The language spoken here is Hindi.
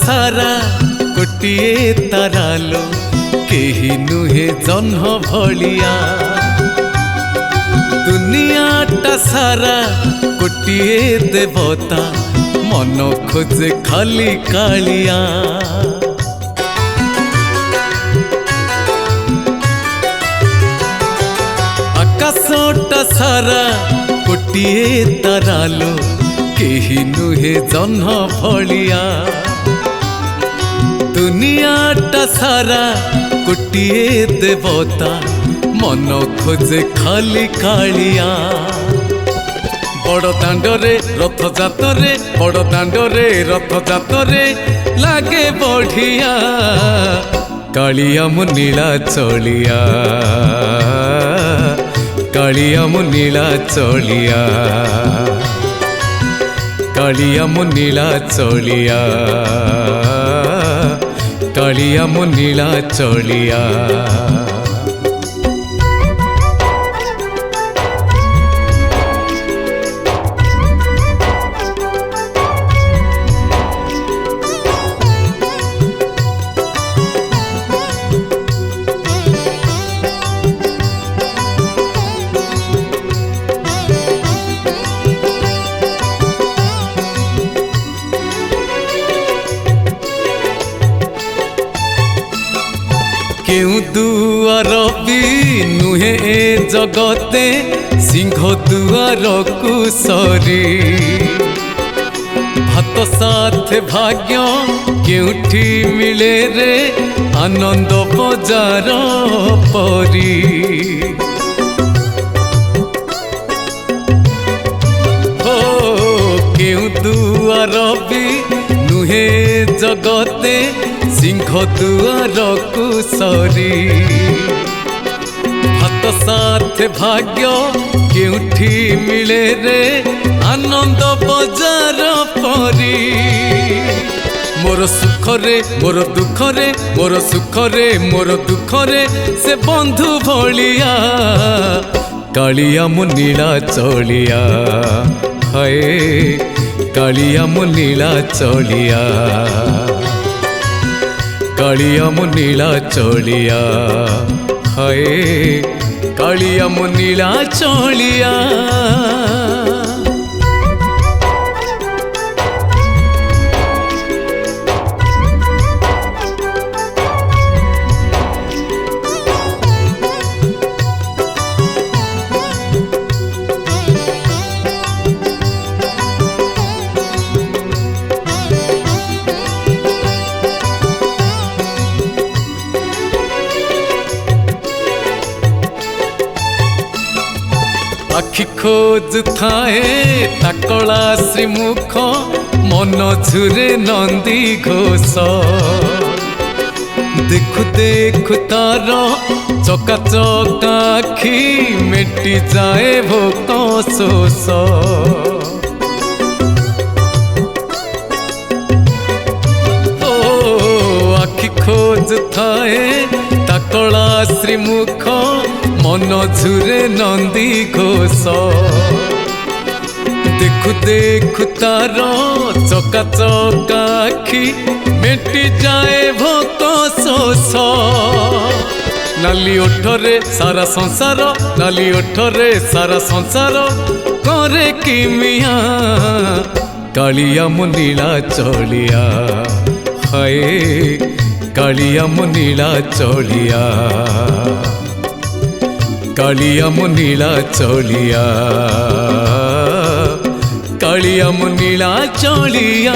सारा गोटिए तारालो केही नुहे जन्ह भलिया दुनियाटा सारा गोटिए देवता मन खोजे खाली कालिया आकाशटा सारा गोटिए तारालो केही नुहे जन्ह भलिया दुनियाटा सारा गोटिए देवता मन खोजे खाली कालिया बड़ दांडरे रथ जातरे बड़ दांडरे रथ जातरे लागे बढ़िया कालिया मु नीला चलिया कालिया मु नीला चलिया कालिया मु नीला चलिया कालिया मु नीला चलिया केउ दुआर भी नुहे जगते सिंह दुआर कुसरी भात साथ भाग्य केउठी मिले रे आनंद बजार परी हो केउ दुआर भी नुहे जगते सिंह दुआर कुसरी भात साथ भाग्य केउठी मिले रे आनंद बजार परी मोर सुखरे मोर दुखरे मोर सुखरे मोर दुखरे से बंधु भलिया कालिया मु नीला चलिया हाय कालिया मु नीला चलिया कालिया मु नीला चलिया हाय कालिया मु नीला चलिया आखि खोज थाए ताकला श्रीमुख मन झुरे नंदी घोष देखु देखु तार चका चका आखि मेटी जाए भोक शोष आखि खोज थाए ताकला श्रीमुख मन झुरे नंदी घोष देखु देखु तार चका चका आखि मेटी जाए भोक शोष नाली ओठरे सारा संसार नाली ओठरे सारा संसार करे किमिया कालिया मु नीला चलिया हाय कालिया मु नीला चलिया कालिया मु नीला चलिया कालिया मु नीला चलिया।